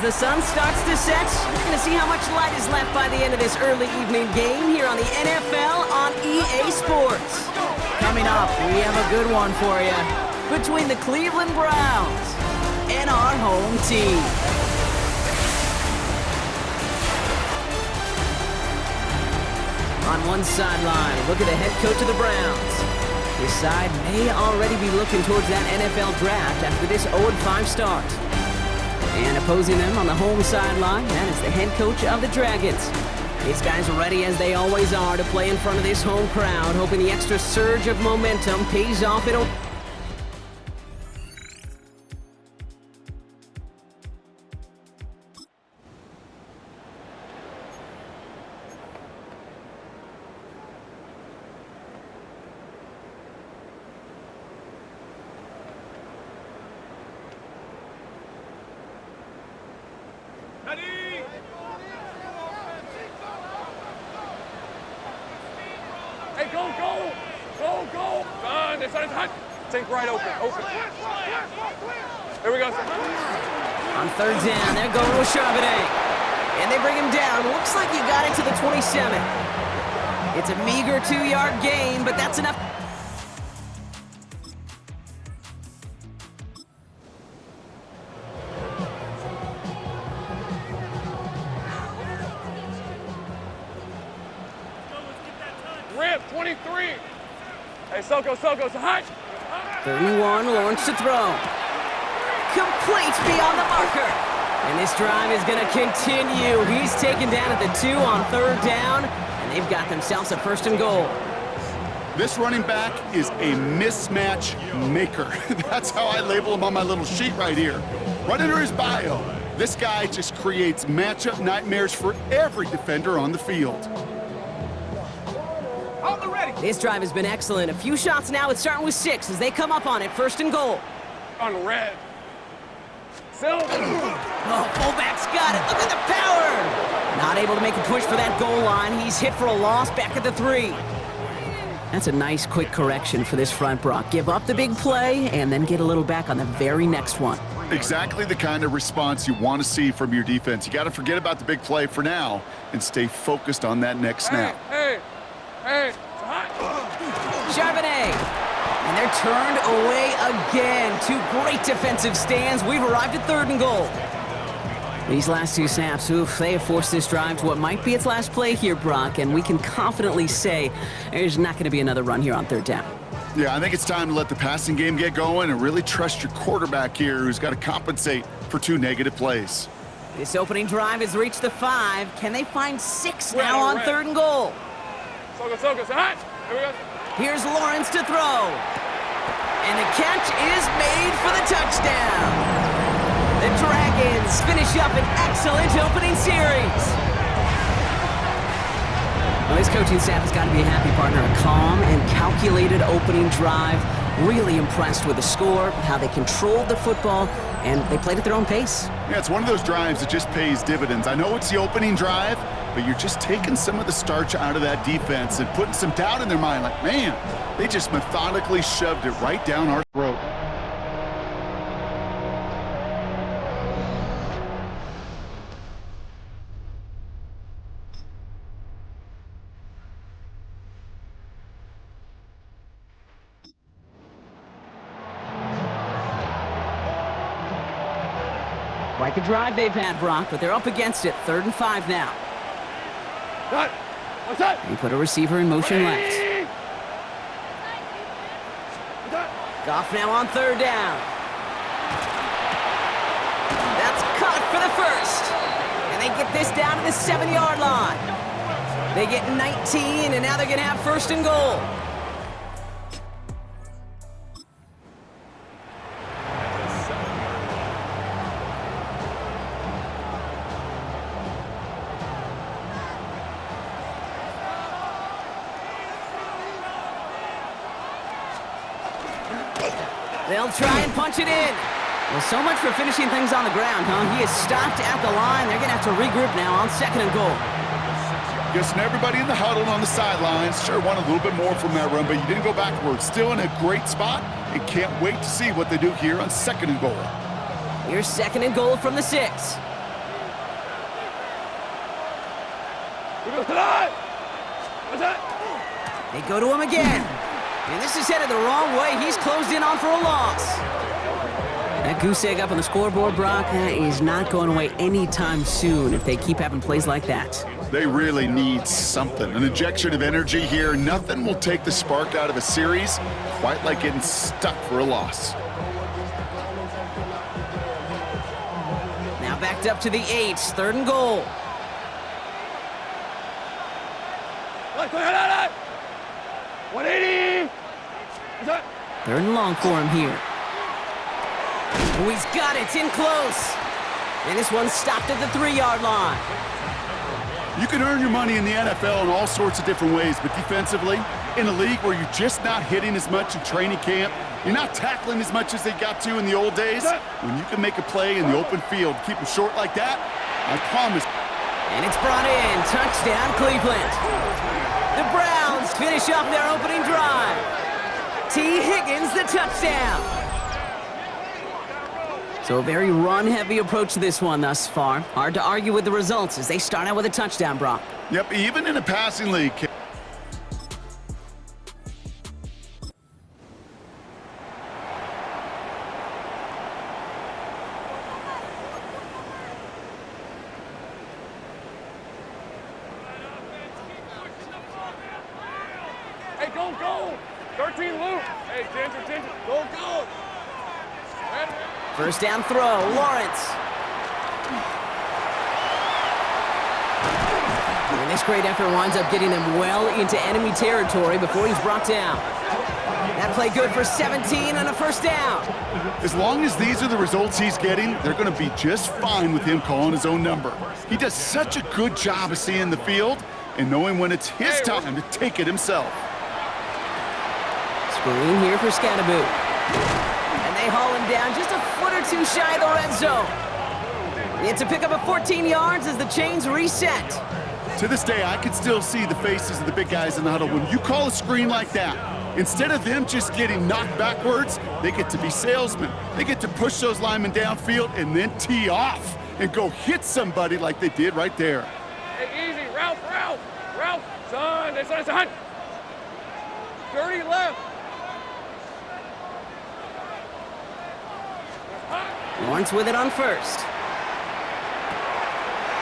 the sun starts to set, we're going to see how much light is left by the end of this early evening game here on the NFL on EA Sports. Coming up, we have a good one for you between the Cleveland Browns and our home team. On one sideline, look at the head coach of the Browns. His side may already be looking towards that NFL draft after this 0-5 start. And opposing them on the home sideline, that is the head coach of the Dragons. These guys are ready, as they always are, to play in front of this home crowd, hoping the extra surge of momentum pays off in Hey, go! This side's hot. Sink right open. Here we go. on third down, they're going with Charbonnet. And they bring him down. Looks like he got it to the 27. It's a meager 2-yard gain, but that's enough. Rip, 23. Hey, Soko, it's hot. 31, Lawrence to throw. Complete beyond the marker. And this drive is going to continue. He's taken down at the 2 on third down, and they've got themselves a 1st and goal. This running back is a mismatch maker. That's how I label him on my little sheet right here. Right under his bio, this guy just creates matchup nightmares for every defender on the field. This drive has been excellent. A few shots now. It's starting with 6 as they come up on it. 1st and goal. On red. Silver. Oh, fullback's got it. Look at the power. Not able to make a push for that goal line. He's hit for a loss back at the 3. That's a nice quick correction for this front, Brock. Give up the big play and then get a little back on the very next one. Exactly the kind of response you want to see from your defense. You got to forget about the big play for now and stay focused on that next snap. Hey. It's hot. Charbonnet. And they're turned away again. 2 great defensive stands. We've arrived at 3rd and goal. These last 2 snaps, they have forced this drive to what might be its last play here, Brock, and we can confidently say there's not going to be another run here on 3rd down. Yeah, I think it's time to let the passing game get going and really trust your quarterback here, who's got to compensate for 2 negative plays. This opening drive has reached the 5. Can they find 6 now on 3rd and goal? Soko, it's hot. Here we go. Here's Lawrence to throw. And the catch is made for the touchdown. The Dragons finish up an excellent opening series. Well, this coaching staff has got to be a happy partner. A calm and calculated opening drive. Really impressed with the score, how they controlled the football, and they played at their own pace. Yeah, it's one of those drives that just pays dividends. I know it's the opening drive, but you're just taking some of the starch out of that defense and putting some doubt in their mind. Like, man, they just methodically shoved it right down our throat. Quite the drive they've had, Brock, but they're up against it. 3rd and 5 now. What's that? They put a receiver in motion left. Goff now on 3rd down. That's caught for the 1st. And they get this down to the 7-yard line. They get 19, and now they're going to have 1st and goal. They'll try and punch it in. Well, so much for finishing things on the ground, huh? He is stopped at the line. They're going to have to regroup now on 2nd and goal. Guessing everybody in the huddle on the sidelines sure want a little bit more from that run, but you didn't go backwards. Still in a great spot and can't wait to see what they do here on 2nd and goal. Here's 2nd and goal from the 6. We go tonight. What's that? They go to him again. And this is headed the wrong way. He's closed in on for a loss. That goose egg up on the scoreboard, Brock, that is not going away anytime soon if they keep having plays like that. They really need something. An injection of energy here. Nothing will take the spark out of a series quite like getting stuck for a loss. Now backed up to the 8, 3rd and goal. 180. What's that? 3rd and long for him here. Oh, he's got it, in close. And this one's stopped at the 3-yard line. You can earn your money in the NFL in all sorts of different ways, but defensively, in a league where you're just not hitting as much in training camp, you're not tackling as much as they got to in the old days, when you can make a play in the open field, keep them short like that, I promise. And it's brought in, touchdown Cleveland. The Browns finish off their opening drive. T. Higgins, the touchdown. So a very run-heavy approach to this one thus far. Hard to argue with the results as they start out with a touchdown, Brock. Yep, even in a passing league. Hey, go. 13 Luke. Hey, Ginger. Go. Ready? First down throw, Lawrence. And this great effort winds up getting them well into enemy territory before he's brought down. That play good for 17 and a first down. As long as these are the results he's getting, they're going to be just fine with him calling his own number. He does such a good job of seeing the field and knowing when it's his time to take it himself. Screen here for Scatterboot. And they haul him down just a foot or two shy of the red zone. It's a pickup of 14 yards as the chains reset. To this day, I can still see the faces of the big guys in the huddle. When you call a screen like that, instead of them just getting knocked backwards, they get to be salesmen. They get to push those linemen downfield and then tee off and go hit somebody like they did right there. Hey, easy. Ralph. Son. Dirty left. Lawrence with it on first.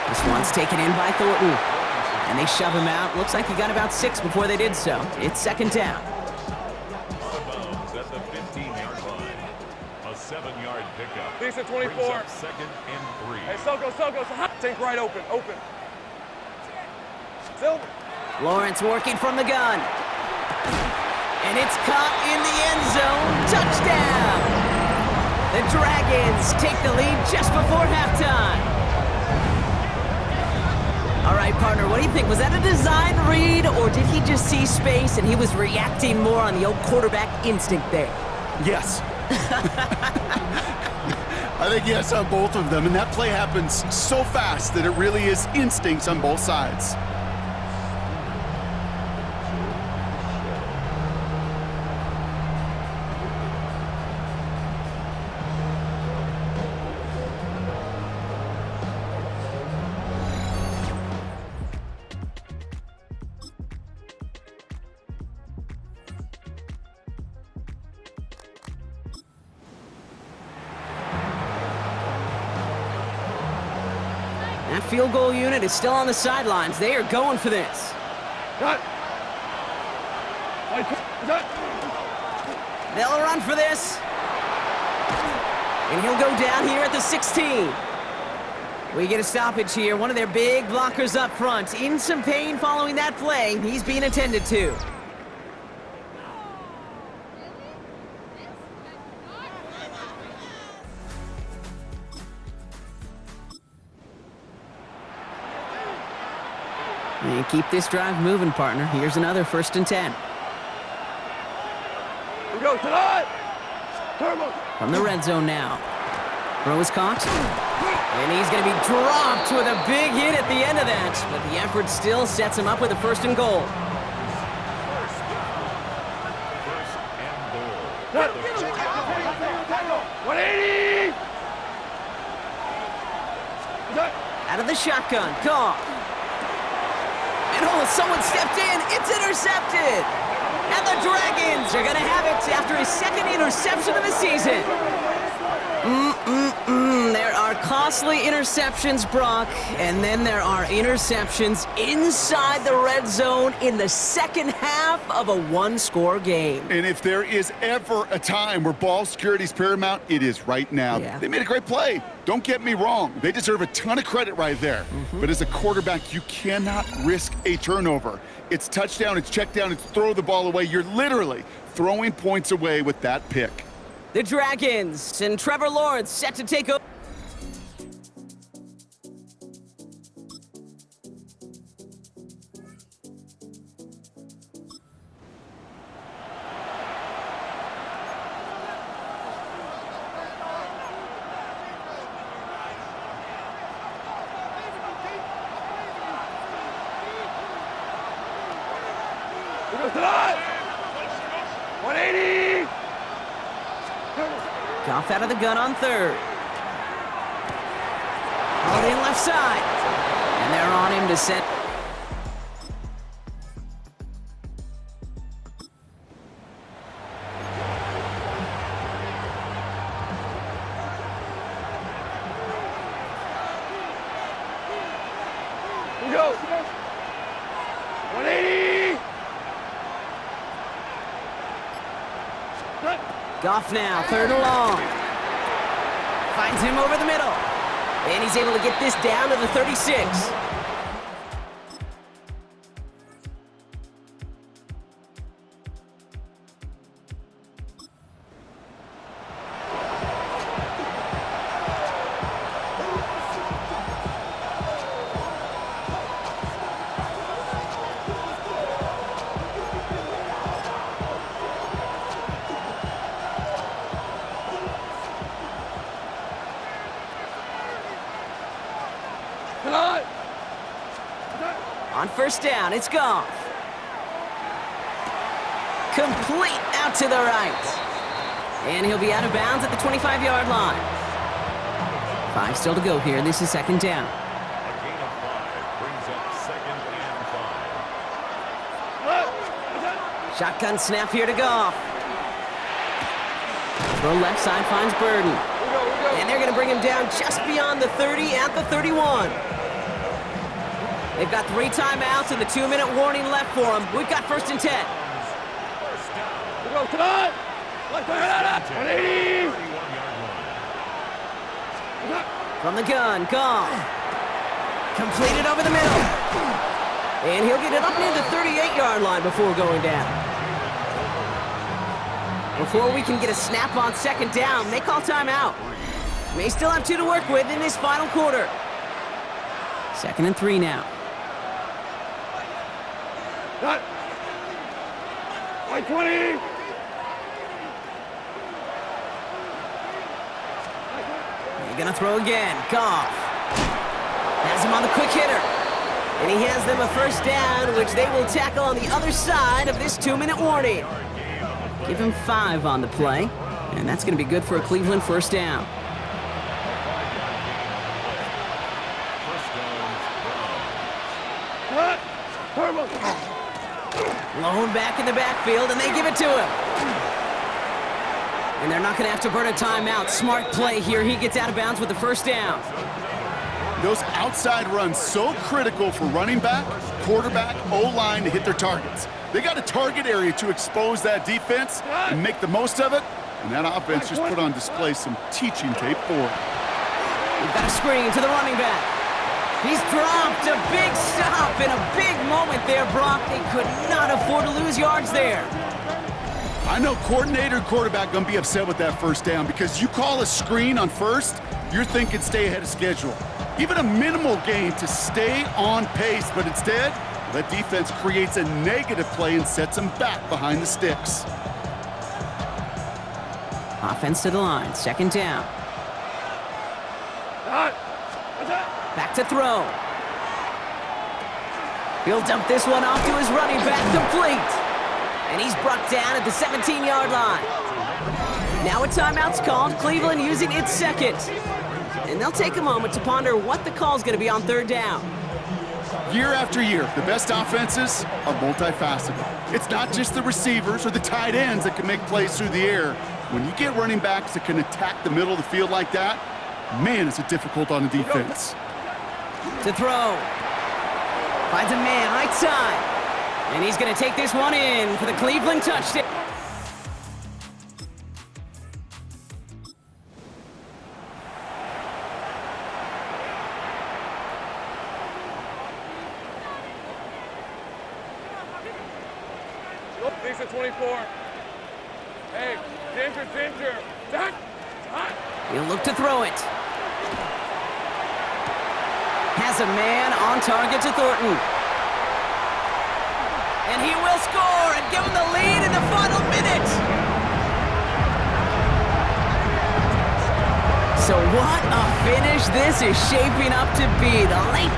This one's taken in by Thornton. And they shove him out. Looks like he got about 6 before they did so. It's 2nd down. At the 15-yard line. A 7-yard pickup. Decent 24. 2nd and 3. Hey, Soko. Tank right open. Silver. Lawrence working from the gun. And it's caught in the end zone. Touchdown! The Dragons take the lead just before halftime. All right, partner, what do you think? Was that a design read, or did he just see space and he was reacting more on the old quarterback instinct there? Yes. I think yes on both of them, and that play happens so fast that it really is instincts on both sides. That field goal unit is still on the sidelines. They are going for this. They'll run for this. And he'll go down here at the 16. We get a stoppage here. One of their big blockers up front. In some pain following that play. He's being attended to. And keep this drive moving, partner. Here's another 1st and 10. We go tonight. Turbo. From the red zone now. Throw is caught. And he's going to be dropped with a big hit at the end of that. But the effort still sets him up with a 1st and goal. First and goal. 180. Out of the shotgun. Goff. And oh, someone stepped in. It's intercepted. And the Dragons are going to have it after his second interception of the season. There are costly interceptions, Brock, and then there are interceptions inside the red zone in the second half of a one-score game. And if there is ever a time where ball security is paramount, it is right now. Yeah. They made a great play. Don't get me wrong. They deserve a ton of credit right there. But as a quarterback, you cannot risk a turnover. It's touchdown, it's check down, it's throw the ball away. You're literally throwing points away with that pick. The Dragons and Trevor Lawrence set to take over. Here goes the line. 180. Goff out of the gun on third. Out in left side. And they're on him to set. Here we go. 180. Goff now, third and long. Finds him over the middle. And he's able to get this down to the 36. On first down, it's Goff. Complete out to the right. And he'll be out of bounds at the 25-yard line. 5 still to go here. This is second down. A gain of 5 brings up 2nd and 5. Shotgun snap here to Goff. Throw left side finds Burden. And they're going to bring him down just beyond the 30 at the 31. They've got 3 timeouts and the 2-minute warning left for them. We've got first and 10. Here we go tonight. 180. 31-yard line. From the gun, Goff. Completed over the middle. And he'll get it up near the 38-yard line before going down. Before we can get a snap on second down, they call timeout. May still have 2 to work with in this final quarter. 2nd and 3 now. Cut. 120. They're gonna throw again. Goff has him on the quick hitter. And he has them a first down, which they will tackle on the other side of this 2-minute warning. Give him 5 on the play. And that's gonna be good for a Cleveland first down. Cut. Turbo. Lone back in the backfield, and they give it to him. And they're not going to have to burn a timeout. Smart play here. He gets out of bounds with the first down. Those outside runs so critical for running back, quarterback, O-line to hit their targets. They got a target area to expose that defense and make the most of it. And that offense just put on display some teaching tape for it. We've got a screen to the running back. He's dropped a big stop in a big moment there, Brock. They could not afford to lose yards there. I know coordinator and quarterback gonna be upset with that first down because you call a screen on first, you're thinking stay ahead of schedule. Even a minimal gain to stay on pace, but instead, that defense creates a negative play and sets them back behind the sticks. Offense to the line, second down. Back to throw. He'll dump this one off to his running back, complete. And he's brought down at the 17-yard line. Now a timeout's called, Cleveland using its second. And they'll take a moment to ponder what the call's going to be on third down. Year after year, the best offenses are multifaceted. It's not just the receivers or the tight ends that can make plays through the air. When you get running backs that can attack the middle of the field like that, man, is it difficult on the defense. To throw. Finds a man right side. And he's going to take this one in for the Cleveland touchdown. Thinks at 24. Hey, Ginger. Done. He'll look to throw it. Has a man on target to Thornton. And he will score and give him the lead in the final minute. So what a finish this is shaping up to be. The late...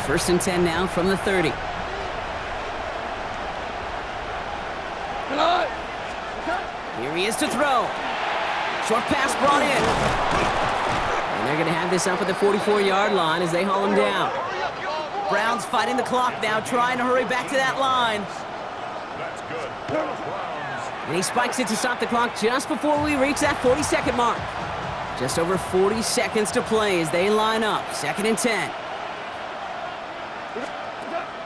First and 10 now from the 30. Here he is to throw. Short pass brought in. And they're going to have this up at the 44-yard line as they haul him down. Browns fighting the clock now, trying to hurry back to that line. That's good. And he spikes it to stop the clock just before we reach that 40-second mark. Just over 40 seconds to play as they line up. 2nd and 10.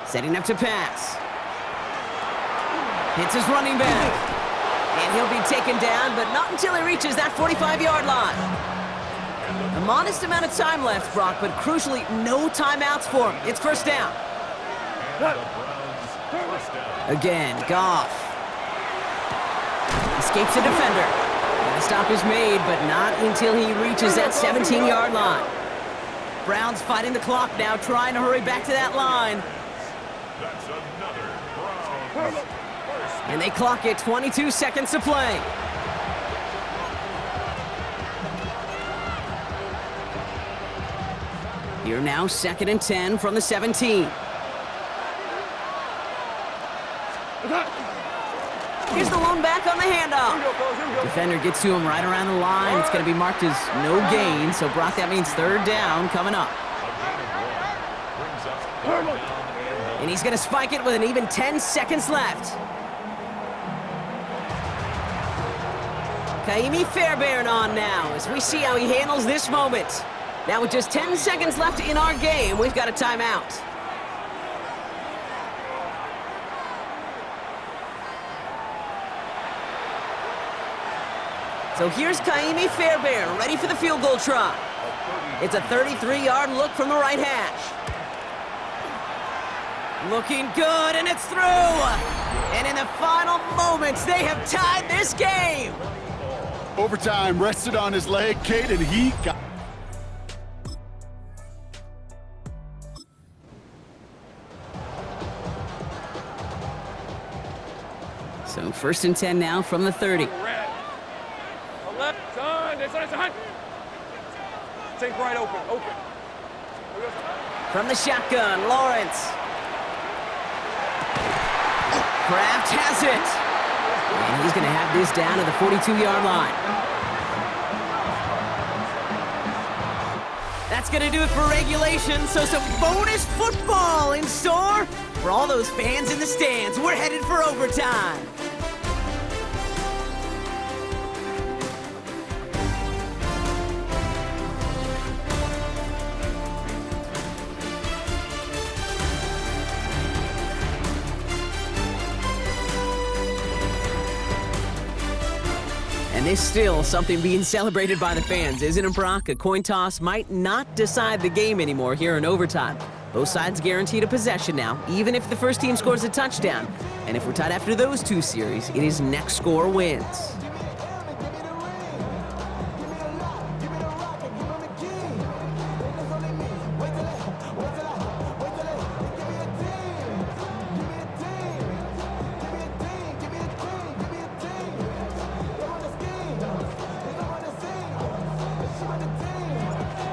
Setting up to pass. Hits his running back. And he'll be taken down, but not until he reaches that 45-yard line. A modest amount of time left, Brock, but crucially, no timeouts for him. It's first down. Again, Goff. Escapes the defender. And the stop is made, but not until he reaches that 17-yard line. Browns fighting the clock now, trying to hurry back to that line. That's another Browns first. And they clock it, 22 seconds to play. Here now, 2nd and 10 from the 17. Here's the lone back on the handoff. Defender gets to him right around the line. It's going to be marked as no gain, so Brock, that means 3rd down coming up. And he's going to spike it with an even 10 seconds left. Kaimi Fairbairn on now as we see how he handles this moment. Now with just 10 seconds left in our game, we've got a timeout. So here's Kaimi Fairbairn, ready for the field goal try. It's a 33-yard look from the right hash. Looking good, and it's through! And in the final moments, they have tied this game! Overtime rested on his leg, Kate, and he got... So 1st and 10 now from the 30. Take right open. From the shotgun, Lawrence. Kraft has it. And he's going to have this down to the 42-yard line. That's going to do it for regulation, so some bonus football in store for all those fans in the stands. We're headed for overtime. And there's still something being celebrated by the fans, isn't it, Brock? A coin toss might not decide the game anymore here in overtime. Both sides guaranteed a possession now, even if the first team scores a touchdown. And if we're tied after those two series, it is next score wins.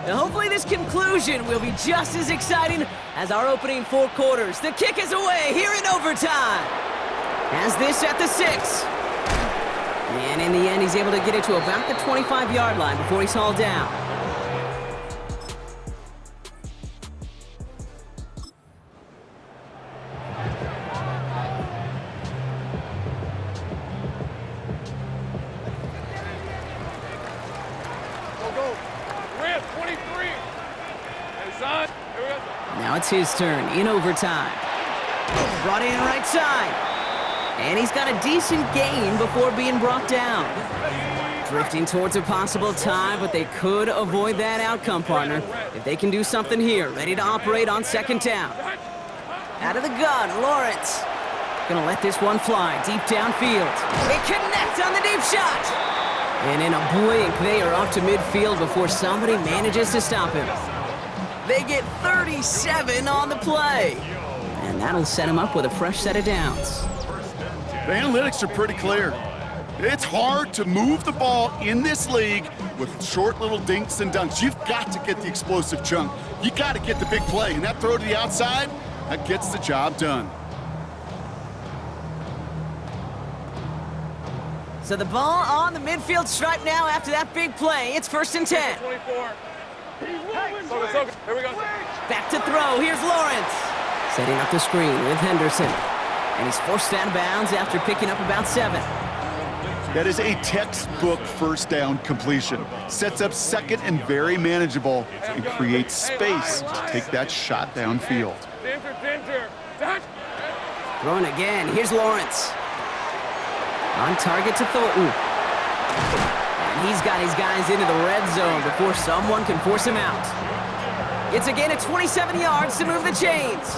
And hopefully this conclusion will be just as exciting as our opening 4 quarters. The kick is away here in overtime. Has this at the 6. And in the end, he's able to get it to about the 25-yard line before he's hauled down. Go. Red, 23. Hey, son. Here we go. Now it's his turn in overtime. Brought in right side. And he's got a decent gain before being brought down. Drifting towards a possible tie, but they could avoid that outcome, partner. If they can do something here, ready to operate on second down. Out of the gun, Lawrence. Gonna let this one fly deep downfield. They connect on the deep shot. And in a blink, they are up to midfield before somebody manages to stop him. They get 37 on the play. And that'll set him up with a fresh set of downs. The analytics are pretty clear. It's hard to move the ball in this league with short little dinks and dunks. You've got to get the explosive chunk. You got to get the big play, and that throw to the outside, that gets the job done. So the ball on the midfield stripe now after that big play. It's 1st and 10. 24. Soka. Here we go. Back to throw. Here's Lawrence. Setting up the screen with Henderson. And he's forced out of bounds after picking up about 7. That is a textbook first down completion. Sets up second and very manageable and creates space to take that shot downfield. Danger. Throwing again. Here's Lawrence. On target to Thornton. And he's got his guys into the red zone before someone can force him out. It's a gain of 27 yards to move the chains.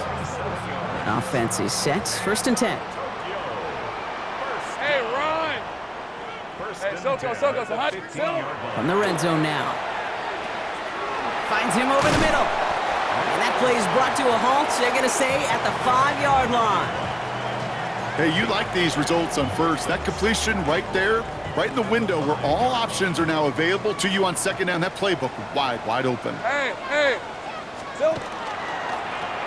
Offense is set. 1st and 10. Hey, run. Hey, Soka. From the red zone now. Finds him over the middle. And that play is brought to a halt, they're going to say, at the 5-yard line. Hey, you like these results on first. That completion right there, right in the window where all options are now available to you on second down. That playbook wide open. Hey.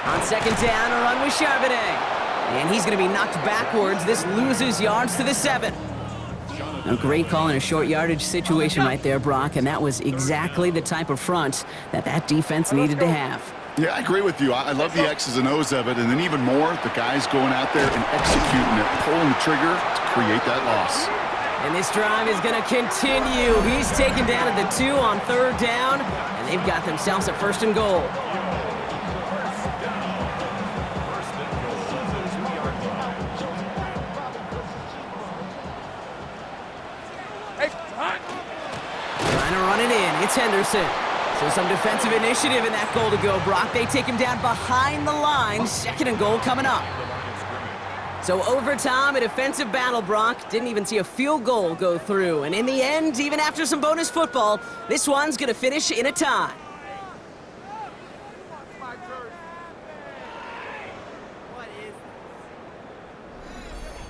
On second down, a run with Charbonnet. And he's going to be knocked backwards. This loses yards to the 7. A great call in a short yardage situation right there, Brock, and that was exactly the type of front that defense needed to have. Yeah, I agree with you. I love the X's and O's of it, and then even more, the guys going out there and executing it, pulling the trigger to create that loss. And this drive is going to continue. He's taken down at the 2 on 3rd down, and they've got themselves a 1st and goal. Trying to run it in. It's Henderson. So some defensive initiative in that goal to go, Brock. They take him down behind the line. 2nd and goal coming up. So overtime, a defensive battle, Brock. Didn't even see a field goal go through. And in the end, even after some bonus football, this one's going to finish in a tie.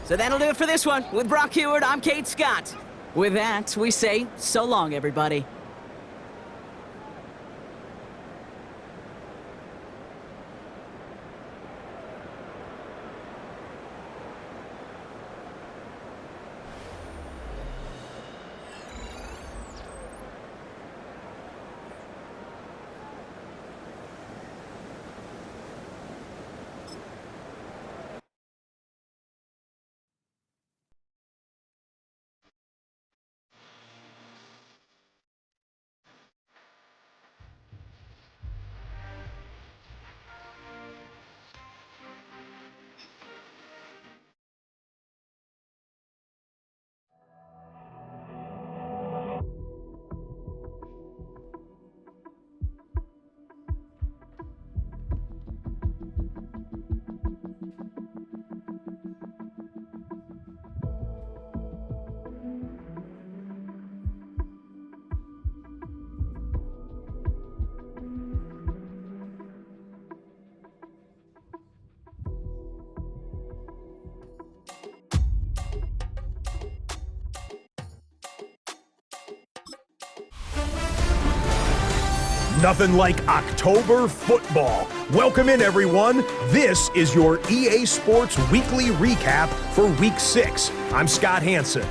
So that'll do it for this one. With Brock Heward, I'm Kate Scott. With that, we say so long, everybody. Nothing like October football. Welcome in, everyone. This is your EA Sports Weekly Recap for Week 6. I'm Scott Hansen.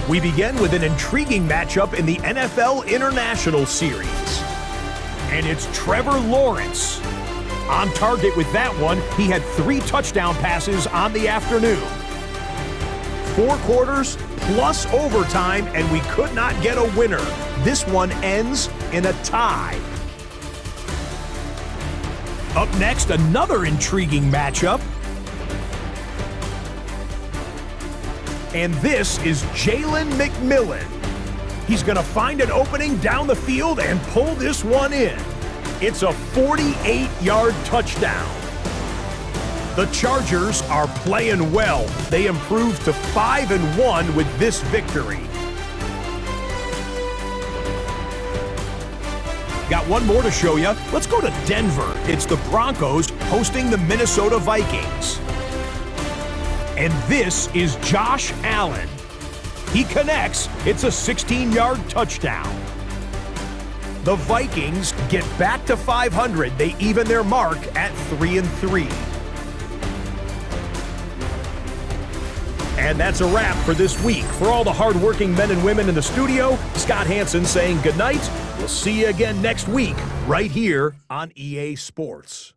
We begin with an intriguing matchup in the NFL International Series. And it's Trevor Lawrence. On target with that one, he had 3 touchdown passes on the afternoon. 4 quarters plus overtime, and we could not get a winner. This one ends in a tie. Up next, another intriguing matchup. And this is Jalen McMillan. He's going to find an opening down the field and pull this one in. It's a 48-yard touchdown. The Chargers are playing well. They improved to 5-1 with this victory. Got one more to show you. Let's go to Denver. It's the Broncos hosting the Minnesota Vikings. And this is Josh Allen. He connects. It's a 16-yard touchdown. The Vikings get back to 500. They even their mark at 3-3. And that's a wrap for this week. For all the hardworking men and women in the studio, Scott Hansen saying goodnight. We'll see you again next week right here on EA Sports.